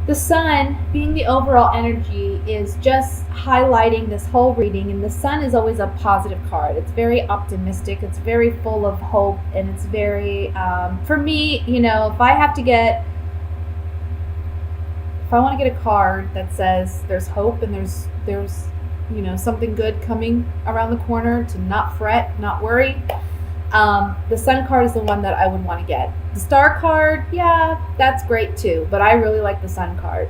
The sun, being the overall energy, is just highlighting this whole reading. And the sun is always a positive card. It's very optimistic. It's very full of hope. And it's very, for me, if I want to get a card that says there's hope and there's something good coming around the corner, to not fret, not worry, the sun card is the one that I would want to get. The star card, yeah, that's great too, but I really like the sun card.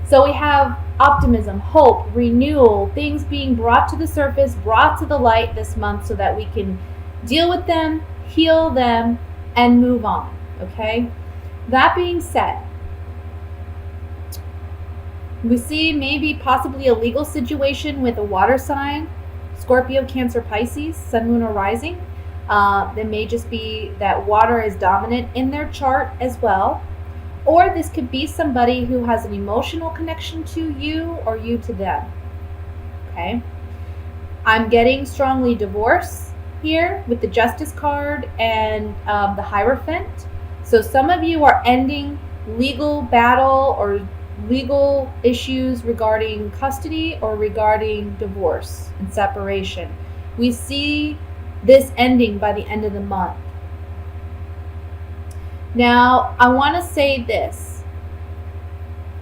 So we have optimism, hope, renewal, things being brought to the surface, brought to the light this month so that we can deal with them, heal them, and move on. Okay? That being said, we see maybe possibly a legal situation with a water sign, Scorpio, Cancer, Pisces, Sun, Moon, or Rising. There may just be that water is dominant in their chart as well. Or this could be somebody who has an emotional connection to you or you to them. Okay? I'm getting strongly divorce here with the Justice card and the Hierophant. So some of you are ending legal battle or legal issues regarding custody or regarding divorce and separation. We see this ending by the end of the month. Now, I want to say this.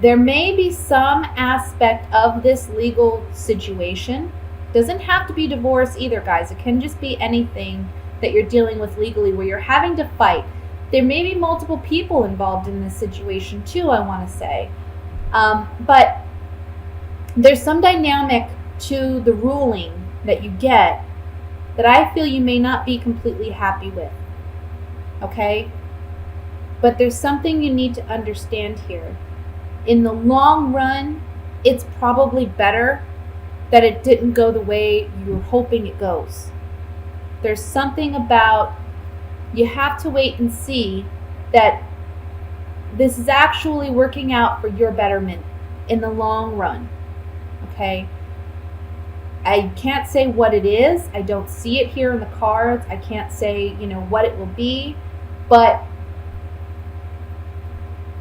There may be some aspect of this legal situation. Doesn't have to be divorce either, guys. It can just be anything that you're dealing with legally where you're having to fight. There may be multiple people involved in this situation too, I want to say. But there's some dynamic to the ruling that you get that I feel you may not be completely happy with. Okay? But there's something you need to understand here. In the long run, it's probably better that it didn't go the way you were hoping it goes. There's something about you have to wait and see that this is actually working out for your betterment in the long run. Okay? I can't say what it is. I don't see it here in the cards. I can't say, what it will be. But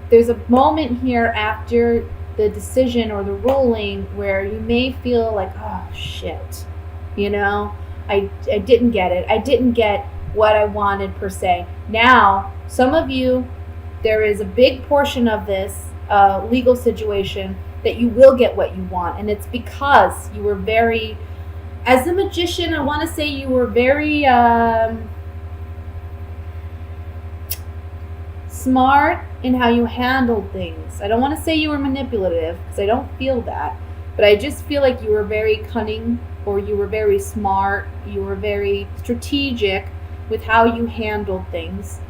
there's a moment here after the decision or the ruling where you may feel like, oh, shit. I didn't get it. I didn't get what I wanted per se. Now, some of you, there is a big portion of this legal situation that you will get what you want. And it's because you were very, as a magician, I want to say you were very smart in how you handled things. I don't want to say you were manipulative because I don't feel that. But I just feel like you were very cunning, or you were very smart. You were very strategic with how you handled things.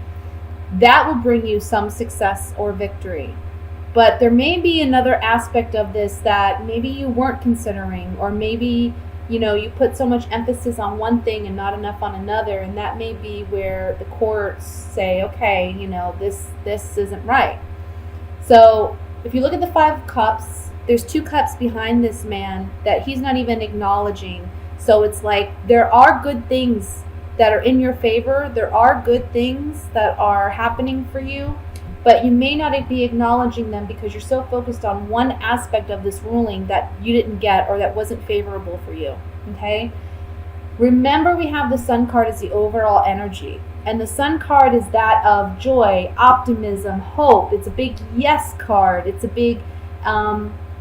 That will bring you some success or victory. But there may be another aspect of this that maybe you weren't considering, or maybe, you put so much emphasis on one thing and not enough on another, and that may be where the courts say, okay, this isn't right. So if you look at the Five of Cups, there's two cups behind this man that he's not even acknowledging. So it's like there are good things that are in your favor. There are good things that are happening for you, but you may not be acknowledging them because you're so focused on one aspect of this ruling that you didn't get or that wasn't favorable for you. Okay? Remember, we have the Sun card as the overall energy. And the Sun card is that of joy, optimism, hope. It's a big yes card. It's a big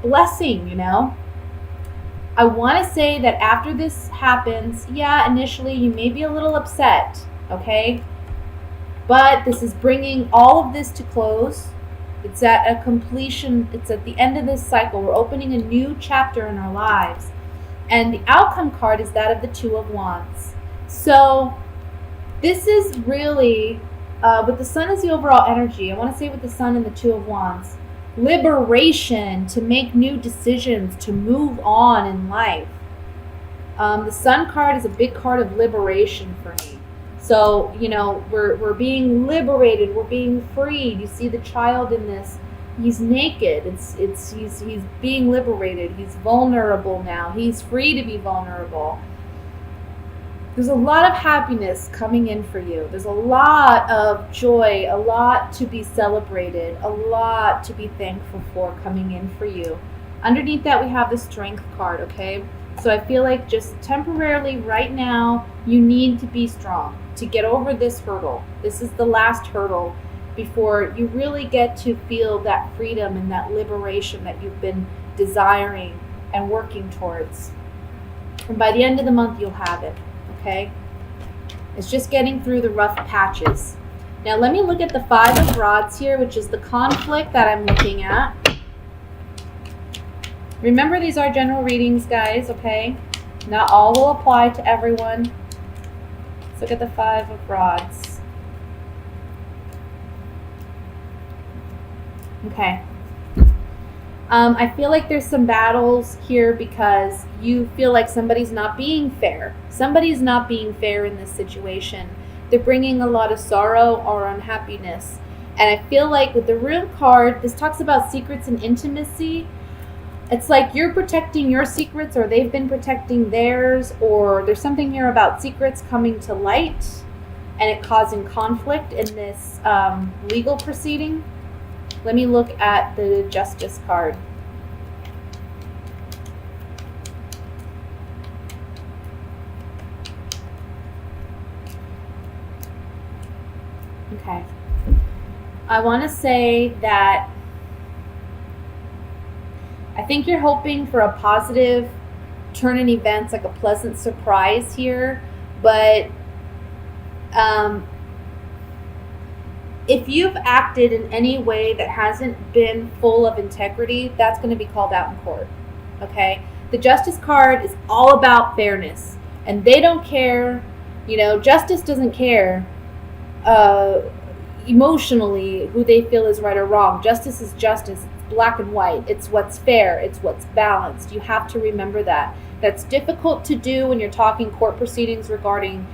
blessing, I want to say that after this happens, yeah, initially you may be a little upset, okay? But this is bringing all of this to close. It's at a completion. It's at the end of this cycle. We're opening a new chapter in our lives. And the outcome card is that of the Two of Wands. So this is really, with the Sun as the overall energy, I want to say with the Sun and the Two of Wands, liberation, to make new decisions, to move on in life. The Sun card is a big card of liberation for me. So, we're being liberated, we're being freed. You see the child in this, he's naked. He's being liberated. He's vulnerable now. He's free to be vulnerable. There's a lot of happiness coming in for you. There's a lot of joy, a lot to be celebrated, a lot to be thankful for coming in for you. Underneath that, we have the Strength card, okay? So I feel like just temporarily right now, you need to be strong to get over this hurdle. This is the last hurdle before you really get to feel that freedom and that liberation that you've been desiring and working towards. And by the end of the month, you'll have it, okay? It's just getting through the rough patches. Now let me look at the Five of Rods here, which is the conflict that I'm looking at. Remember, these are general readings, guys, okay? Not all will apply to everyone. Let's look at the Five of Rods. Okay. I feel like there's some battles here because you feel like somebody's not being fair. Somebody's not being fair in this situation. They're bringing a lot of sorrow or unhappiness. And I feel like with the Room card, this talks about secrets and intimacy. It's like you're protecting your secrets, or they've been protecting theirs, or there's something here about secrets coming to light and it causing conflict in this legal proceeding. Let me look at the Justice card. Okay. I want to say that I think you're hoping for a positive turn in events, like a pleasant surprise here. But if you've acted in any way that hasn't been full of integrity, that's going to be called out in court. Okay? The Justice card is all about fairness. And they don't care, justice doesn't care emotionally who they feel is right or wrong. Justice is justice. It's black and white. It's what's fair. It's what's balanced. You have to remember that. That's difficult to do when you're talking court proceedings regarding,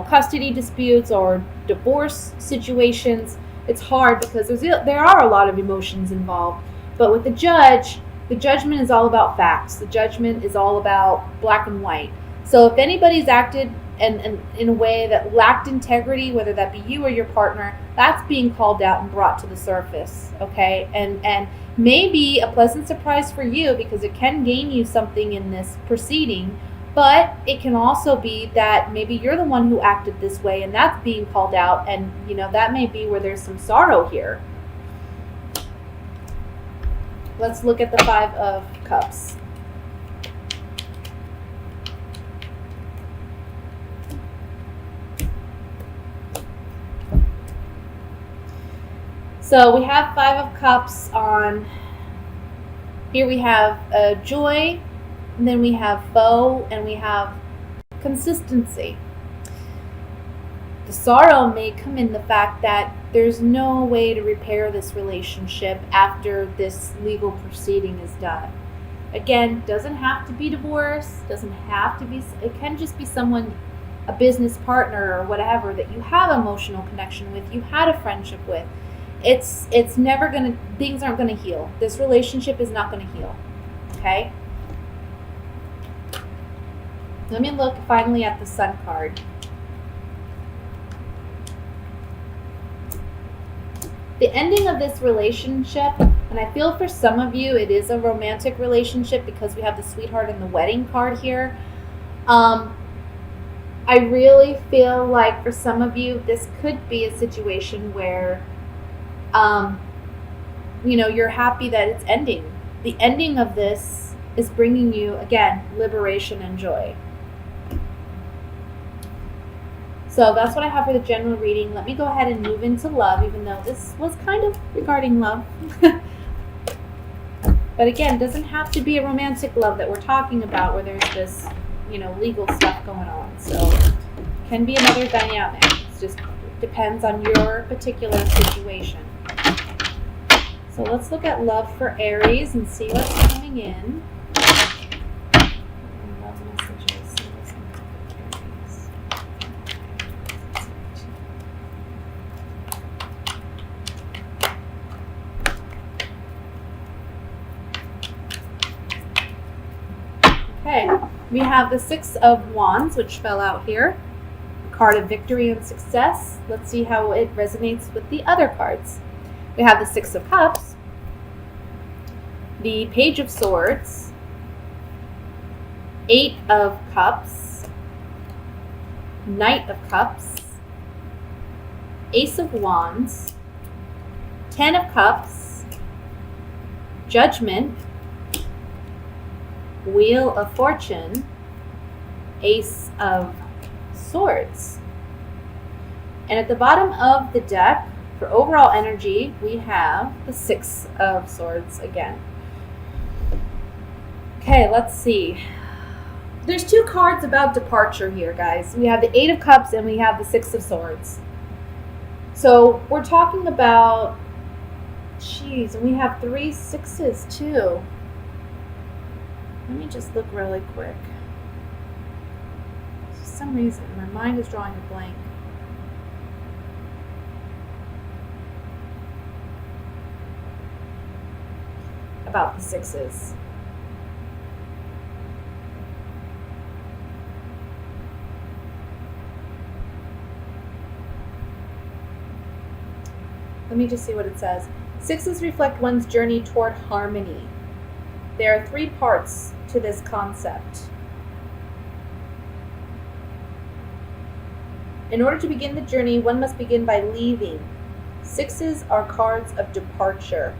custody disputes or divorce situations. It's hard because there are a lot of emotions involved. But with the judge, the judgment is all about facts. The judgment is all about black and white. So if anybody's acted and in a way that lacked integrity, whether that be you or your partner, that's being called out and brought to the surface, okay? And maybe a pleasant surprise for you because it can gain you something in this proceeding, but it can also be that maybe you're the one who acted this way and that's being called out, and that may be where there's some sorrow here. Let's look at the Five of Cups. So we have Five of Cups on, here we have joy, and then we have foe, and we have consistency. The sorrow may come in the fact that there's no way to repair this relationship after this legal proceeding is done. Again, doesn't have to be divorce, doesn't have to be, it can just be someone, a business partner or whatever that you have emotional connection with, you had a friendship with. It's never gonna, things aren't gonna heal. This relationship is not gonna heal, okay? Let me look finally at the Sun card. The ending of this relationship, and I feel for some of you it is a romantic relationship because we have the Sweetheart and the Wedding card here. I really feel like for some of you this could be a situation where you're happy that it's ending. The ending of this is bringing you, again, liberation and joy. So that's what I have for the general reading. Let me go ahead and move into love, even though this was kind of regarding love. But again, it doesn't have to be a romantic love that we're talking about where there's this, legal stuff going on. So it can be another dynamic. It just depends on your particular situation. So let's look at love for Aries and see what's coming in. Love messages. See what's coming in for Aries. Okay, we have the Six of Wands, which fell out here. Card of victory and success. Let's see how it resonates with the other cards. We have the Six of Cups, the Page of Swords, Eight of Cups, Knight of Cups, Ace of Wands, Ten of Cups, Judgment, Wheel of Fortune, Ace of Swords. And at the bottom of the deck, for overall energy, we have the Six of Swords again. Okay, let's see. There's two cards about departure here, guys. We have the Eight of Cups and we have the Six of Swords. So we're talking about, and we have 3 sixes too. Let me just look really quick. For some reason, my mind is drawing a blank. About the sixes. Let me just see what it says. Sixes reflect one's journey toward harmony. There are 3 parts to this concept. In order to begin the journey, one must begin by leaving. Sixes are cards of departure.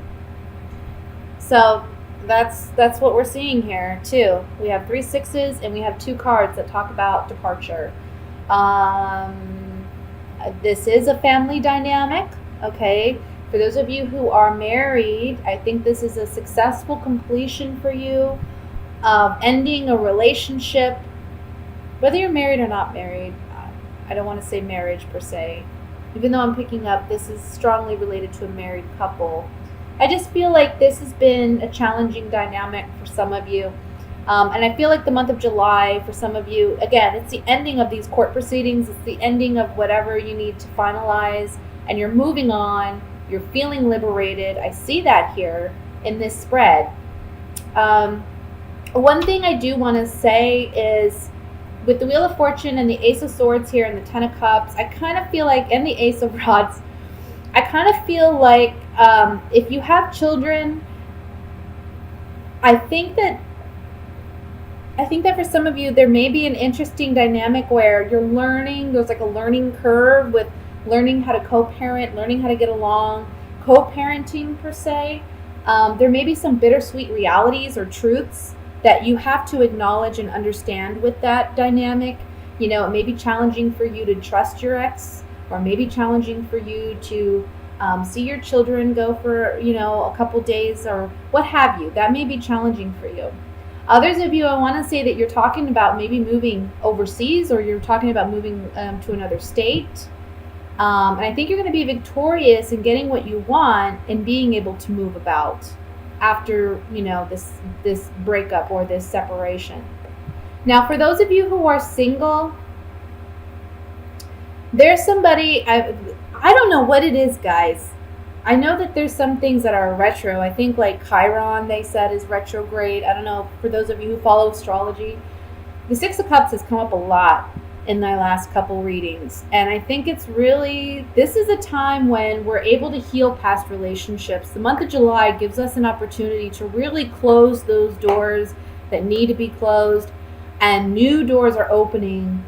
So that's what we're seeing here too. We have 3 sixes and we have 2 cards that talk about departure. This is a family dynamic. Okay, for those of you who are married, I think this is a successful completion for you of ending a relationship, whether you're married or not married. I don't want to say marriage per se, even though I'm picking up this is strongly related to a married couple. I just feel like this has been a challenging dynamic for some of you. And I feel like the month of July, for some of you, again, it's the ending of these court proceedings. It's the ending of whatever you need to finalize. And you're moving on, you're feeling liberated. I see that here in this spread. One thing I do want to say is with the Wheel of Fortune and the Ace of Swords here and the Ten of Cups, I kind of feel like, and the Ace of Rods, I kind of feel like if you have children, I think that for some of you, there may be an interesting dynamic where you're learning, there's like a learning curve with learning how to co-parent, learning how to get along, co-parenting per se. There may be some bittersweet realities or truths that you have to acknowledge and understand with that dynamic. You know, it may be challenging for you to trust your ex, or maybe challenging for you to see your children go for, a couple days or what have you. That may be challenging for you. Others of you, I want to say that you're talking about maybe moving overseas, or you're talking about moving to another state. And I think you're going to be victorious in getting what you want and being able to move about after, this breakup or this separation. Now, for those of you who are single, there's somebody, I don't know what it is, guys. I know that there's some things that are retro. I think like Chiron, they said, is retrograde. I don't know, for those of you who follow astrology. The Six of Cups has come up a lot in my last couple readings. And I think this is a time when we're able to heal past relationships. The month of July gives us an opportunity to really close those doors that need to be closed, and new doors are opening.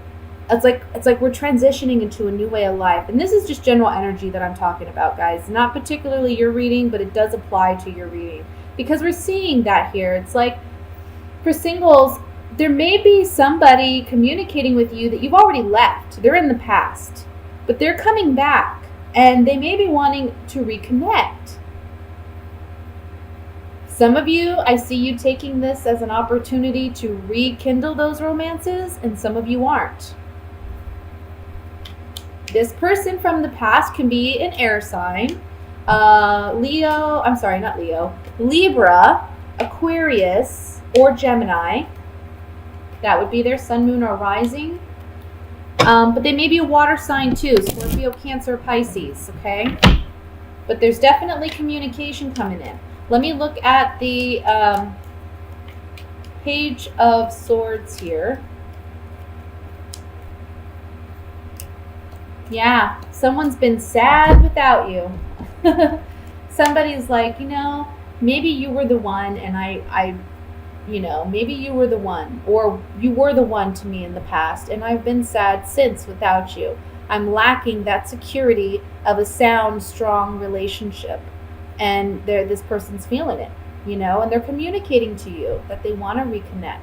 It's like we're transitioning into a new way of life. And this is just general energy that I'm talking about, guys. Not particularly your reading, but it does apply to your reading. Because we're seeing that here. It's like, for singles, there may be somebody communicating with you that you've already left. They're in the past. But they're coming back. And they may be wanting to reconnect. Some of you, I see you taking this as an opportunity to rekindle those romances, and some of you aren't. This person from the past can be an air sign. Libra, Aquarius, or Gemini. That would be their sun, moon, or rising. But they may be a water sign too. Scorpio, Cancer, Pisces, okay? But there's definitely communication coming in. Let me look at the Page of Swords here. Yeah, someone's been sad without you. Somebody's like, maybe you were the one, and maybe you were the one, or you were the one to me in the past, and I've been sad since without you. I'm lacking that security of a sound, strong relationship. And this person's feeling it, and they're communicating to you that they want to reconnect.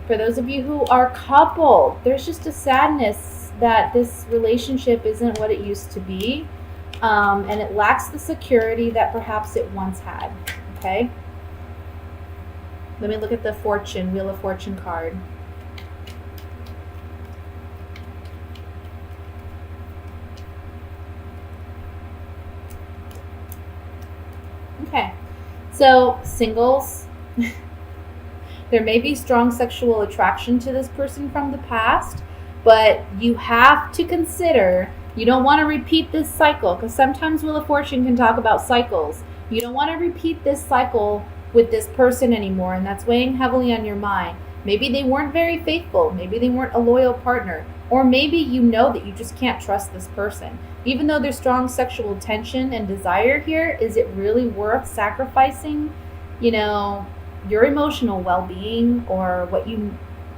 For those of you who are coupled, there's just a sadness that this relationship isn't what it used to be, and it lacks the security that perhaps it once had. Okay? Let me look at the Wheel of Fortune card. Okay, so singles, there may be strong sexual attraction to this person from the past, but you have to consider, you don't want to repeat this cycle, because sometimes Wheel of Fortune can talk about cycles. You don't want to repeat this cycle with this person anymore, and that's weighing heavily on your mind. Maybe they weren't very faithful. Maybe they weren't a loyal partner. Or maybe you know that you just can't trust this person. Even though there's strong sexual tension and desire here, is it really worth sacrificing, your emotional well-being or what you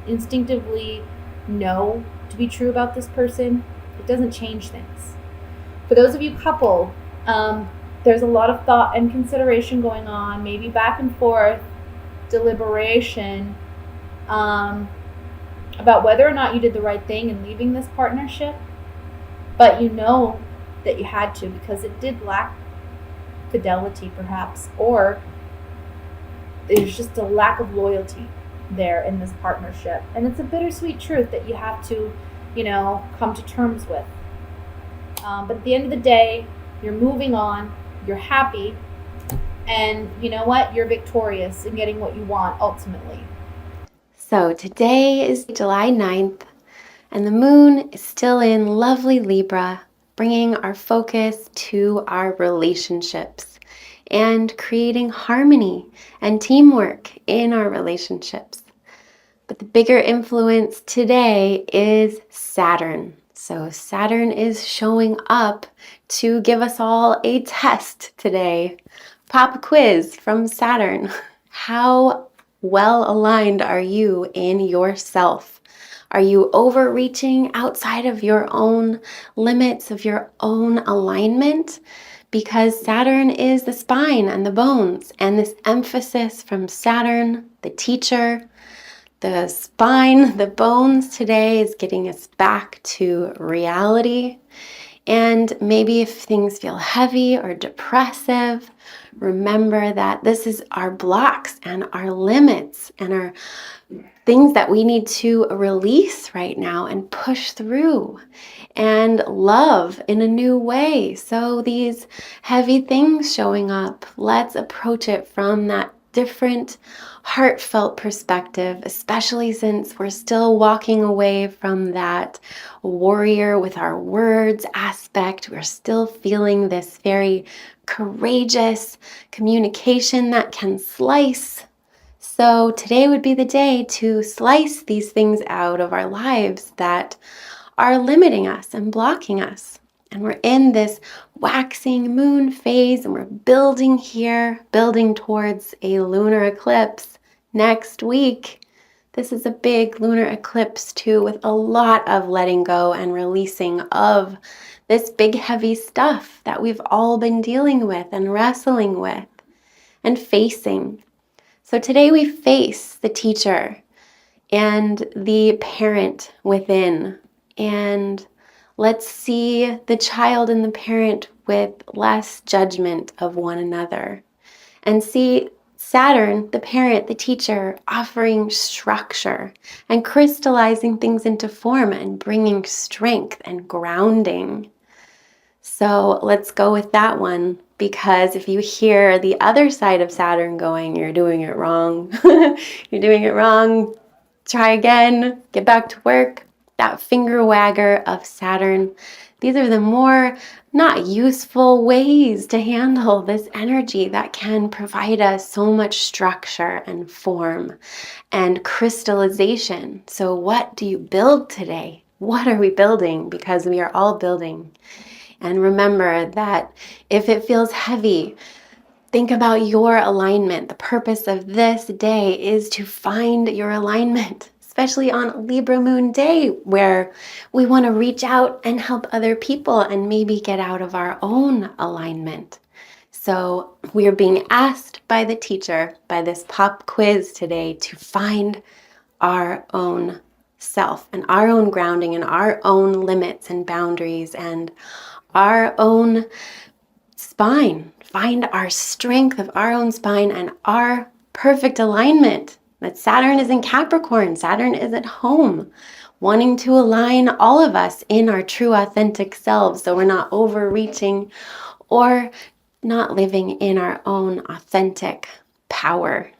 instinctively know to be true about this person? It doesn't change things. For those of you coupled, there's a lot of thought and consideration going on, maybe back and forth, deliberation, about whether or not you did the right thing in leaving this partnership, but you know that you had to because it did lack fidelity perhaps, or there's just a lack of loyalty there in this partnership. And it's a bittersweet truth that you have to, come to terms with. But at the end of the day, you're moving on, you're happy, and you know what? You're victorious in getting what you want ultimately. So today is July 9th, and the moon is still in lovely Libra, bringing our focus to our relationships and creating harmony and teamwork in our relationships. But the bigger influence today is Saturn. So Saturn is showing up to give us all a test today. Pop quiz from Saturn. How well aligned are you in yourself? Are you overreaching outside of your own limits, of your own alignment? Because Saturn is the spine and the bones, and this emphasis from Saturn, the teacher, the spine, the bones today is getting us back to reality. And maybe if things feel heavy or depressive, remember that this is our blocks and our limits and our things that we need to release right now and push through and love in a new way. So these heavy things showing up, let's approach it from that different heartfelt perspective, especially since we're still walking away from that warrior with our words aspect. We're still feeling this very courageous communication that can slice. So today would be the day to slice these things out of our lives that are limiting us and blocking us. And we're in this waxing moon phase, and we're building here, building towards a lunar eclipse next week. This is a big lunar eclipse too, with a lot of letting go and releasing of this big heavy stuff that we've all been dealing with and wrestling with and facing. So today we face the teacher and the parent within, and let's see the child and the parent with less judgment of one another, and see Saturn, the parent, the teacher, offering structure and crystallizing things into form and bringing strength and grounding. So let's go with that one, because if you hear the other side of Saturn going, you're doing it wrong, you're doing it wrong, try again, get back to work, that finger wagger of Saturn. These are the more not useful ways to handle this energy that can provide us so much structure and form and crystallization. So what do you build today? What are we building? Because we are all building. And remember that if it feels heavy, think about your alignment. The purpose of this day is to find your alignment, especially on Libra Moon Day, where we want to reach out and help other people and maybe get out of our own alignment. So we are being asked by the teacher, by this pop quiz today, to find our own self and our own grounding and our own limits and boundaries and our own spine. Find our strength of our own spine and our perfect alignment. That Saturn is in Capricorn. Saturn is at home, wanting to align all of us in our true authentic selves so we're not overreaching or not living in our own authentic power.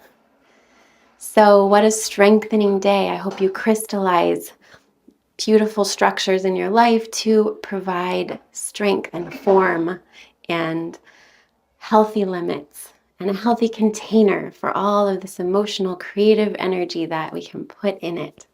So what a strengthening day. I hope you crystallize beautiful structures in your life to provide strength and form and healthy limits and a healthy container for all of this emotional, creative energy that we can put in it.